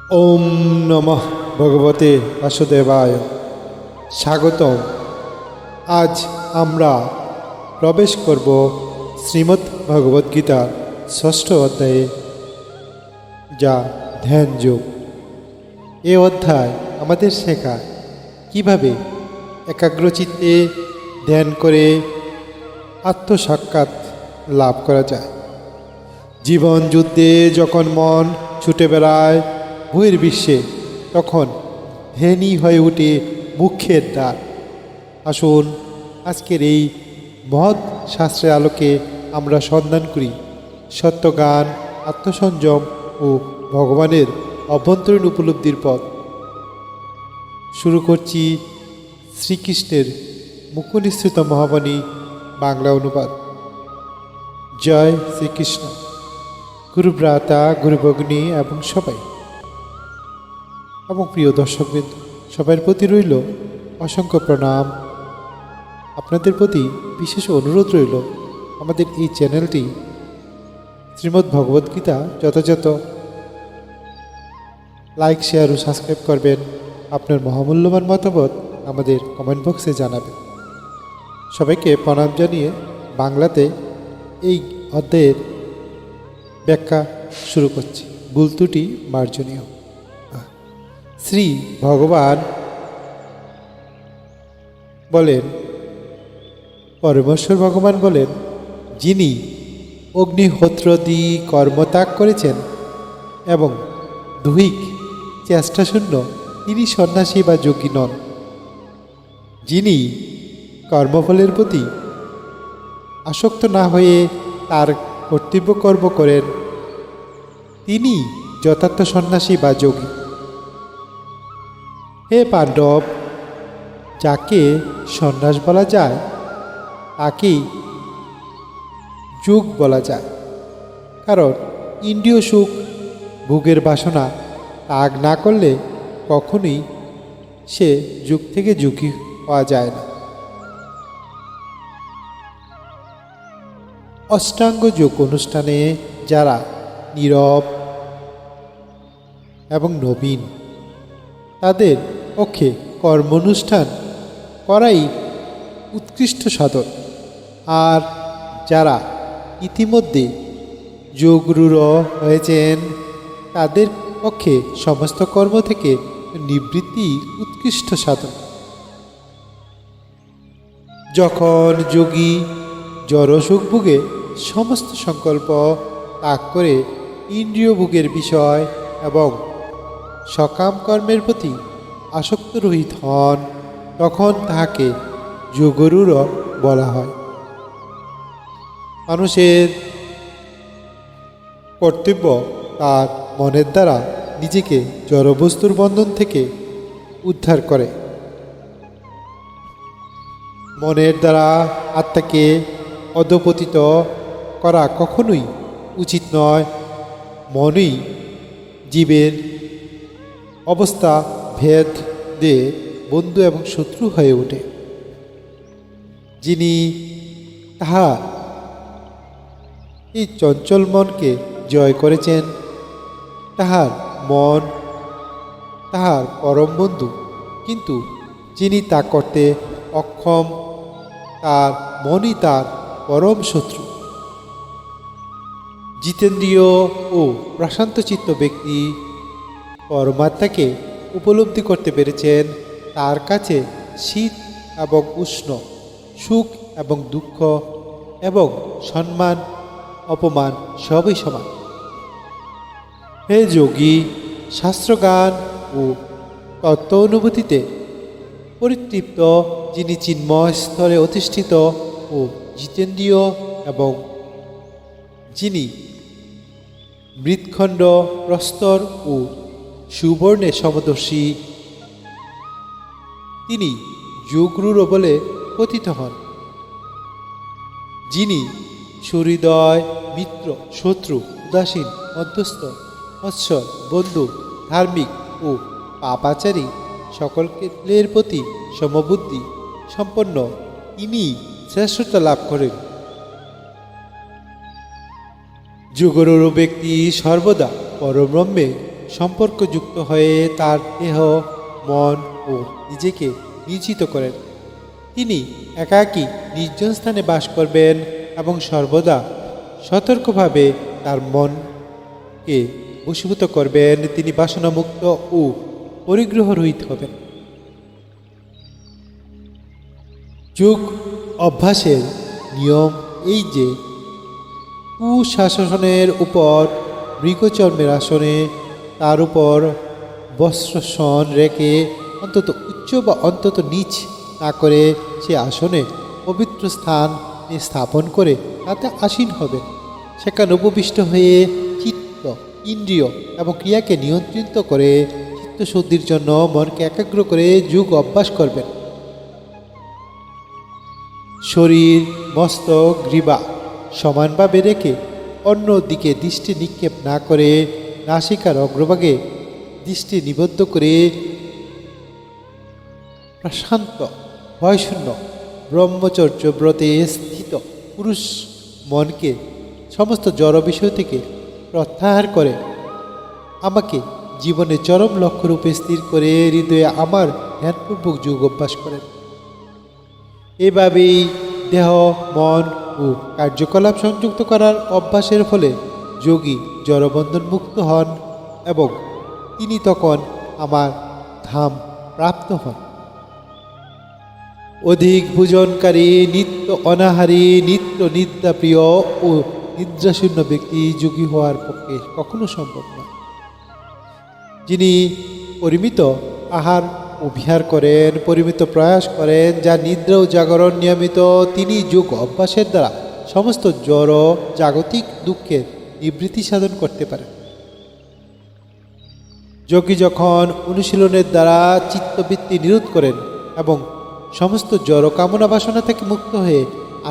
ওম নমঃ ভগবতে বাসুদেবায়। স্বাগতম। আজ আমরা প্রবেশ করব শ্রীমদ্ ভগবদ্গীতার ষষ্ঠ অধ্যায়ে, যা ধ্যান যোগ। এ অধ্যায় আমাদের শেখায় কিভাবে একাগ্রচিত্তে ধ্যান করে আত্মসাক্ষাৎ লাভ করা যায়। জীবন যুদ্ধে যখন মন ছুটে বেড়ায় বহির্বিশ্বে, তখন ধ্যানই হয়ে ওঠে মুখ্যের দ্বার। আসুন আজকের এই মহৎ শাস্ত্রের আলোকে আমরা সন্ধান করি সত্যজ্ঞান, আত্মসংযম ও ভগবানের অভ্যন্তরীণ উপলব্ধির পথ। শুরু করছি শ্রীকৃষ্ণের মুখনিসৃত মহাবাণী বাংলা অনুবাদ। জয় শ্রীকৃষ্ণ। গুরুভ্রাতা, গুরুভগ্নী এবং সবাই এবং প্রিয় দর্শকবৃন্দ, সবার প্রতি রইল অসংখ্য প্রণাম। আপনাদের প্রতি বিশেষ অনুরোধ রইল আমাদের এই চ্যানেলটি শ্রীমদ্ ভগবদ্গীতা যথাযথ লাইক, শেয়ার ও সাবস্ক্রাইব করবেন। আপনার মহামূল্যবান মতামত আমাদের কমেন্ট বক্সে জানাবেন। সবাইকে প্রণাম জানিয়ে বাংলাতে এই অধ্যায়ের ব্যাখ্যা শুরু করছি। ভুল ত্রুটি মার্জনীয়। শ্রী ভগবান বলেন, পরমেশ্বর ভগবান বলেন, যিনি অগ্নিহোত্রাদি কর্মত্যাগ করেছেন এবং দৈহিক চেষ্টাশূন্য, তিনি সন্ন্যাসী বা যোগী নন। যিনি কর্মফলের প্রতি আসক্ত না হয়ে তার কর্তব্য কর্ম করেন, তিনি যথার্থ সন্ন্যাসী বা যোগী। হে পাণ্ডব, যাকে সন্ন্যাস বলা যায় তাকেই যোগ বলা যায়, কারণ ইন্দ্রিয় সুখ ভোগের বাসনা ত্যাগ না করলে কখনোই সে যুগ থেকে যোগী হওয়া যায় না। অষ্টাঙ্গ যোগ অনুষ্ঠানে যারা নীরব এবং নবীন, তাদের পক্ষে কর্মানুষ্ঠান করাই উৎকৃষ্ট সাধন। আর যারা ইতিমধ্যে যোগরূঢ় হয়েছেন, তাদের পক্ষে সমস্ত কর্ম থেকে নিবৃত্তি উৎকৃষ্ট সাধন। যখন যোগী জড়সুখ ভোগে সমস্ত সংকল্প ত্যাগ করে ইন্দ্রিয় ভোগের বিষয় এবং সকাম কর্মের প্রতি আসক্ত রহিত হন, তখন তাহাকে যোগরূঢ় বলা হয়। মানুষের কর্তব্য তার মনের দ্বারা নিজেকে জড়বস্তুর বন্ধন থেকে উদ্ধার করে। মনের দ্বারা আত্মাকে অধঃপতিত করা কখনোই উচিত নয়। মনই জীবের অবস্থা ভেদ দিয়ে বন্ধু এবং শত্রু হয়ে ওঠে। যিনি তাহার এই চঞ্চল মনকে জয় করেছেন, তাহার মন তাহার পরম বন্ধু। কিন্তু যিনি তা করতে অক্ষম, তার মনই তার পরম শত্রু। জিতেন্দ্রীয় ও প্রশান্তচিত্ত ব্যক্তি পরমাত্মাকে উপলব্ধি করতে পেরেছেন। তার কাছে শীত এবং উষ্ণ, সুখ এবং দুঃখ এবং সম্মান অপমান সবই সমান। হে যোগী, শাস্ত্রজ্ঞান ও তত্ত্ব অনুভূতিতে পরিতৃপ্ত, যিনি চিন্ময় স্তরে অধিষ্ঠিত ও জিতেন্দ্রীয় এবং যিনি মৃৎখণ্ড, প্রস্তর ও সুবর্ণে সমদর্শী, তিনি যোগরূঢ় বলে কথিত হন। যিনি সুহৃদয়, মিত্র, শত্রু, উদাসীন, মধ্যস্থ, মৎসর, বন্ধু, ধার্মিক ও পাপাচারী সকলের প্রতি সমবুদ্ধি সম্পন্ন, তিনি শ্রেষ্ঠতা লাভ করেন। যোগরূঢ় ব্যক্তি সর্বদা পরব্রহ্মে সম্পর্কযুক্ত হয়ে তার দেহ, মন ও নিজেকে নিয়োজিত করেন। তিনি একাকী নির্জন স্থানে বাস করবেন এবং সর্বদা সতর্কভাবে তার মনকে বশীভূত করবেন। তিনি বাসনামুক্ত ও পরিগ্রহ রহিত হবেন। যোগ অভ্যাসের নিয়ম এই যে কুশাসনের উপর মৃগচর্মের আসনে তার উপর বস্ত্রসন রেখে অন্তত উচ্চ বা অন্তত নিচ না করে সে আসনে পবিত্র স্থান স্থাপন করে তাতে আসীন হবেন। সেখানে উপবিষ্ট হয়ে চিত্ত, ইন্দ্রিয় এবং ক্রিয়াকে নিয়ন্ত্রিত করে চিত্তশুদ্ধির জন্য মনকে একাগ্র করে যোগ অভ্যাস করবেন। শরীর, মস্তক, গ্রীবা সমানভাবে রেখে অন্য দিকে দৃষ্টি নিক্ষেপ না করে নাসিকার অগ্রভাগে দৃষ্টি নিবদ্ধ করে প্রশান্ত ভয়শূন্য ব্রহ্মচর্য ব্রতে স্থিত পুরুষ মনকে সমস্ত জড় বিষয় থেকে প্রত্যাহার করে আমাকে জীবনে চরম লক্ষ্যরূপে স্থির করে হৃদয়ে আমার ধ্যানপূর্বক যোগ অভ্যাস করেন। এভাবেই দেহ, মন ও কার্যকলাপ সংযুক্ত করার অভ্যাসের ফলে যোগী জড়বন্ধন মুক্ত হন এবং তিনি তখন আমার ধাম প্রাপ্ত হন। অধিক ভোজনকারী, নিত্য অনাহারী, নিত্য নিদ্রাপ্রিয় ও নিদ্রাশূন্য ব্যক্তি যোগী হওয়ার পক্ষে কখনো সম্ভব নয়। যিনি পরিমিত আহার ও বিহার করেন, পরিমিত প্রয়াস করেন, যা নিদ্রা ও জাগরণ নিয়মিত, তিনি যোগ অভ্যাসের দ্বারা সমস্ত জড় জাগতিক দুঃখের নিবৃত্তি সাধন করতে পারেন। যোগী যখন অনুশীলনের দ্বারা চিত্তবৃত্তি নিরোধ করেন এবং সমস্ত জড় কামনা বাসনা থেকে মুক্ত হয়ে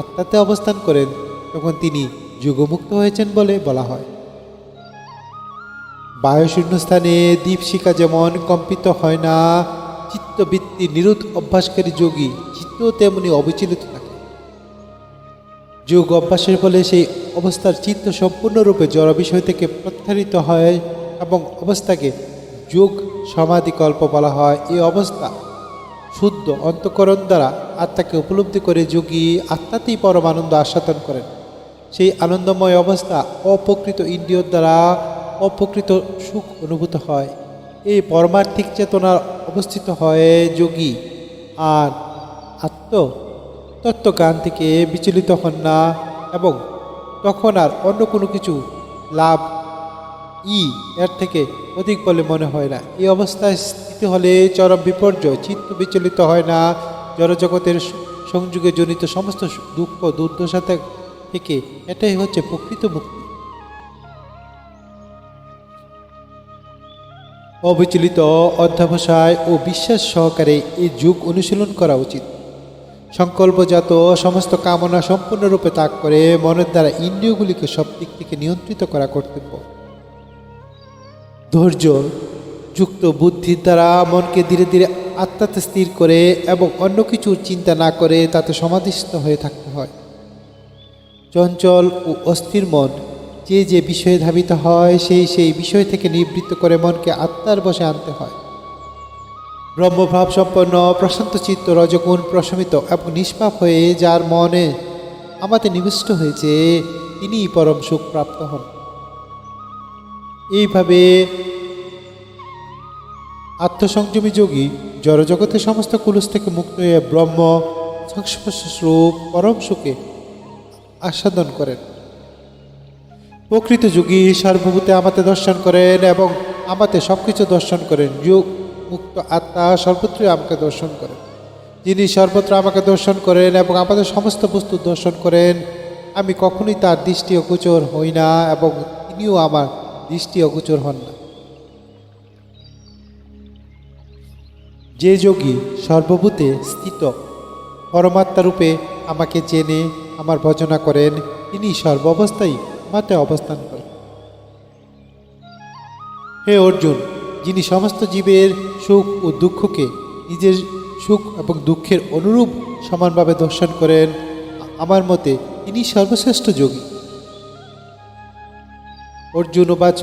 আত্মাতে অবস্থান করেন, তখন তিনি যোগমুক্ত হয়েছেন বলে বলা হয়। বায়ুশূন্য স্থানে দীপশিখা যেমন কম্পিত হয় না, চিত্তবৃত্তি নিরোধ অভ্যাসকারী যোগী চিত্ত তেমনি অবিচলিত থাকে। যোগ অভ্যাসের ফলে সেই অবস্থার চিত্ত সম্পূর্ণরূপে জড় বিষয় থেকে প্রত্যাহৃত হয় এবং অবস্থাকে যোগ সমাধিকল্প বলা হয়। এই অবস্থা শুদ্ধ অন্তঃকরণ দ্বারা আত্মাকে উপলব্ধি করে যোগী আত্মাতেই পরমানন্দ আস্বাদন করেন। সেই আনন্দময় অবস্থা অপ্রকৃত ইন্দ্রিয় দ্বারা অপ্রকৃত সুখ অনুভূত হয়। এই পরমার্থিক চেতনা অবস্থিত হয় যোগী আর তত্ত্বজ্ঞান থেকে বিচলিত হন না এবং তখন আর অন্য কোনো কিছু লাভ এর থেকে অধিক বলে মনে হয় না। এই অবস্থায় স্থিত হলে চরম বিপর্যয়, চিত্ত বিচলিত হয় না, জড়জগতের সংযোগে জনিত সমস্ত দুঃখ দুর্দশা থেকে এটাই হচ্ছে প্রকৃত মুক্তি। অবিচলিত অধ্যবসায় ও বিশ্বাস সহকারে এই যোগ অনুশীলন করা উচিত। সংকল্পজাত সমস্ত কামনা সম্পূর্ণরূপে ত্যাগ করে মনের দ্বারা ইন্দ্রিয়গুলিকে সব দিক থেকে নিয়ন্ত্রিত করা কর্তব্য। ধৈর্য যুক্ত বুদ্ধির দ্বারা মনকে ধীরে ধীরে আত্মাতে স্থির করে এবং অন্য কিছুর চিন্তা না করে তাতে সমাধিস্থ হয়ে থাকতে হয়। চঞ্চল ও অস্থির মন যে বিষয়ে ধাবিত হয় সেই বিষয় থেকে নিবৃত্ত করে মনকে আত্মার বশে আনতে হয়। ব্রহ্মভাব সম্পন্ন প্রশান্ত চিত্ত রজগুণ প্রশমিত এবং নিষ্পাপ হয়ে যার মনে আমাতে নিবিষ্ট হয়েছে তিনিই পরম সুখ প্রাপ্ত হন। এইভাবে আত্মসংযমী যোগী জড়জগতের সমস্ত কুলুষ থেকে মুক্ত হয়ে ব্রহ্ম সংস্পর্শস্বরূপ পরম সুখে আস্বাদন করেন। প্রকৃত যোগী সর্বভূতে আমাতে দর্শন করেন এবং আমাতে সব কিছু দর্শন করেন। যোগ মুক্ত আত্মা সর্বত্রই আমাকে দর্শন করেন। যিনি সর্বত্র আমাকে দর্শন করেন এবং আমাদের সমস্ত বস্তু দর্শন করেন, আমি কখনোই তার দৃষ্টি অগোচর হই না এবং তিনিও আমার দৃষ্টি অগোচর হন না। যে যোগী সর্বভূতে স্থিত পরমাত্মারূপে আমাকে জেনে আমার ভজনা করেন, তিনি সর্বাবস্থায় আমাতে অবস্থান করেন। হে অর্জুন, যিনি সমস্ত জীবের সুখ ও দুঃখকে নিজের সুখ এবং দুঃখের অনুরূপ সমানভাবে দর্শন করেন, আমার মতে তিনি সর্বশ্রেষ্ঠ যোগী। অর্জুন উবাচ।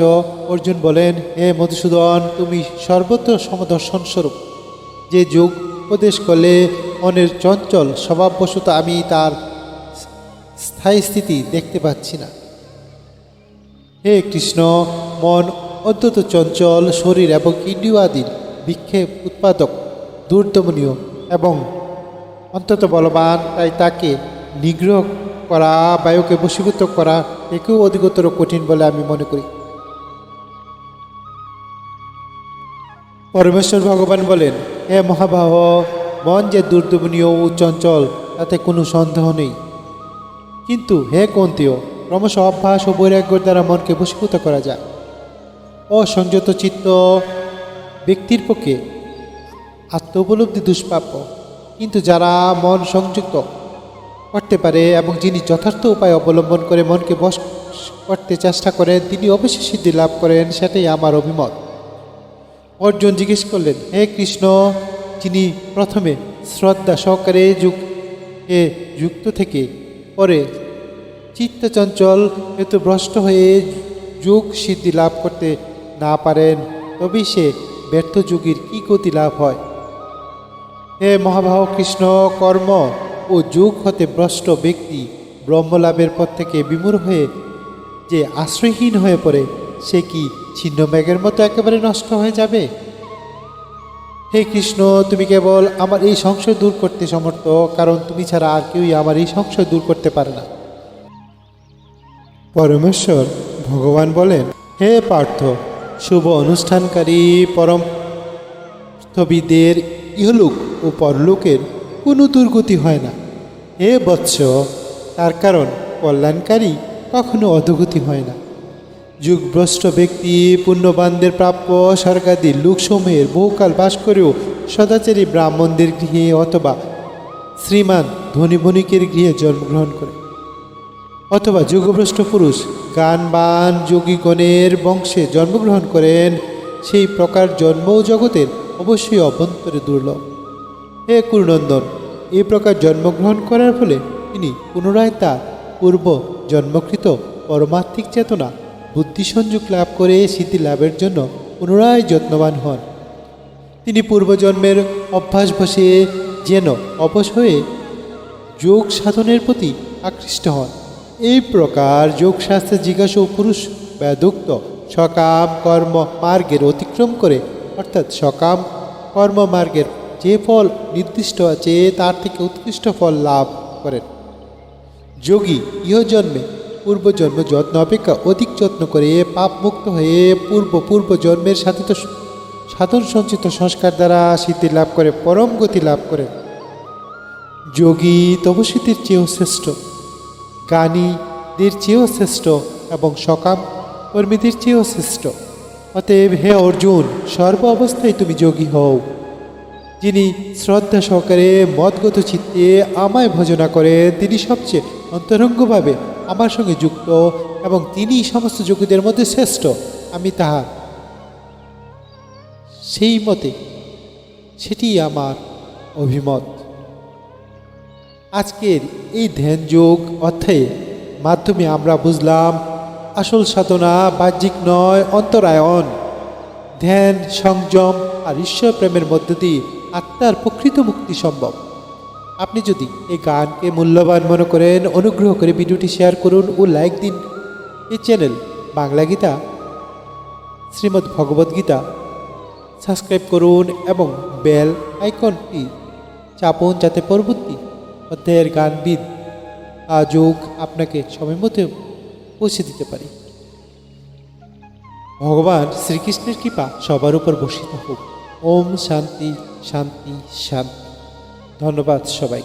অর্জুন বলেন, হে মধুসূদন, তুমি সর্বত্র সমদর্শন স্বরূপ। যে যোগ উপদেশ করলে মনের চঞ্চল স্বভাববশত আমি তার স্থায়ী স্থিতি দেখতে পাচ্ছি না। হে কৃষ্ণ, মন অত্যন্ত চঞ্চল, শরীর এবং ইন্দ্রিয় আদির বিক্ষেপ উৎপাদক, দুর্দমনীয় এবং অত্যন্ত বলবান। তাই তাকে নিগ্রহ করা, বায়ুকে বশীভূত করা একেও অধিকতর কঠিন বলে আমি মনে করি। পরমেশ্বর ভগবান বলেন, হে মহাবাহ, মন যে দুর্দমনীয় ও চঞ্চল তাতে কোনো সন্দেহ নেই। কিন্তু হে কন্তীয়, ক্রমশ অভ্যাস ও বৈরাগ্যের দ্বারা মনকে বশীভূত করা যায়। অসংযত চিত্ত ব্যক্তির পক্ষে আত্মোপলব্ধি দুষ্প্রাপ্য। কিন্তু যারা মন সংযুক্ত করতে পারে এবং যিনি যথার্থ উপায় অবলম্বন করে মনকে বশ করতে চেষ্টা করেন, তিনি অবশ্যই সিদ্ধি লাভ করেন। সেটাই আমার অভিমত। অর্জুন জিজ্ঞেস করলেন, হে কৃষ্ণ, যিনি প্রথমে শ্রদ্ধা সহকারে যুক্ত থেকে পরে চিত্তচঞ্চল হেতু ভ্রষ্ট হয়ে যোগ সিদ্ধি লাভ করতে না পারেন, তবেই সে ব্যর্থ যোগীর কী গতি লাভ হয়? হে মহাবাহ কৃষ্ণ, কর্ম ও যোগ হতে ভ্রষ্ট ব্যক্তি ব্রহ্মলাভের পথ থেকে বিমূঢ় হয়ে যে আশ্রয়হীন হয়ে পড়ে, সে কি ছিন্ন মেঘের মতো একেবারে নষ্ট হয়ে যাবে? হে কৃষ্ণ, তুমি কেবল আমার এই সংশয় দূর করতে সমর্থ, কারণ তুমি ছাড়া আর কেউই আমার এই সংশয় দূর করতে পারে না। পরমেশ্বর ভগবান বলেন, হে পার্থ, শুভ অনুষ্ঠানকারী পরমস্থবিদের ইহলোক ও পরলোকের কোনো দুর্গতি হয় না। হে বৎস, তার কারণ কল্যাণকারী কখনো অধোগতি হয় না। যুগভ্রষ্ট ব্যক্তি পুণ্যবানদের প্রাপ্য স্বর্গাদি লোকসমূহের বহুকাল বাস করেও সদাচারী ব্রাহ্মণদের গৃহে অথবা শ্রীমান ধনী বণিকের গৃহে জন্মগ্রহণ করে, অথবা যুগভ্রষ্ট পুরুষ গানবান যোগীগণের বংশে জন্মগ্রহণ করেন, সেই প্রকার জন্মও জগতের অবশ্যই অভ্যন্তরে দুর্লভ। হে কুরুনন্দন, এই প্রকার জন্মগ্রহণ করার ফলে তিনি পুনরায় তার পূর্ব জন্মকৃত পরমাত্মিক চেতনা বুদ্ধি সংযোগ লাভ করে সিদ্ধি লাভের জন্য পুনরায় যত্নবান হন। তিনি পূর্বজন্মের অভ্যাস বসে যেন অবশ হয়ে যোগ সাধনের প্রতি আকৃষ্ট হন। এই প্রকার যোগশাস্ত্রে জিজ্ঞাসা পুরুষ বেদোক্ত সকাম কর্ম মার্গের অতিক্রম করে, অর্থাৎ সকাম কর্ম মার্গের যে ফল নির্দিষ্ট আছে তার থেকে উৎকৃষ্ট ফল লাভ করেন। যোগী ইহজন্মে পূর্বজন্ম যত্ন অপেক্ষা অধিক যত্ন করে পাপ মুক্ত হয়ে পূর্ব জন্মের সাধিত সাধন সঞ্চিত সংস্কার দ্বারা সিদ্ধি লাভ করে পরম গতি লাভ করেন। যোগী তপস্বীদের চেয়েও শ্রেষ্ঠ, জ্ঞানীদের চেয়েও শ্রেষ্ঠ এবং সকাম কর্মীদের চেয়েও শ্রেষ্ঠ। অতএব হে অর্জুন, সর্ব অবস্থায় তুমি যোগী হও। যিনি শ্রদ্ধা সহকারে মদগত চিত্তে আমায় ভজনা করেন, তিনি সবচেয়ে অন্তরঙ্গভাবে আমার সঙ্গে যুক্ত এবং তিনি সমস্ত যোগীদের মধ্যে শ্রেষ্ঠ। আমি তাহার সেই মতে, সেটি আমার অভিমত। আজকের এই ধ্যান যোগ অধ্যায়ের মাধ্যমে আমরা বুঝলাম আসল সাধনা বাহ্যিক নয়, অন্তরায়ণ। ধ্যান, সংযম আর ঈশ্বর প্রেমের মধ্য দিয়ে আত্মার প্রকৃত মুক্তি সম্ভব। আপনি যদি এই গানকে মূল্যবান মনে করেন, অনুগ্রহ করে ভিডিওটি শেয়ার করুন ও লাইক দিন। এই চ্যানেল বাংলা গীতা শ্রীমদ্ ভগবদ্গীতা সাবস্ক্রাইব করুন এবং বেল আইকনটি চাপুন, যাতে পরবর্তী অধ্যায়ের গানবিদ যোগ আপনাকে সময় মতো পৌঁছে দিতে পারি। ভগবান শ্রীকৃষ্ণের কৃপা সবার উপর বর্ষিত হোক। ওম শান্তি শান্তি শান্তি। ধন্যবাদ সবাই।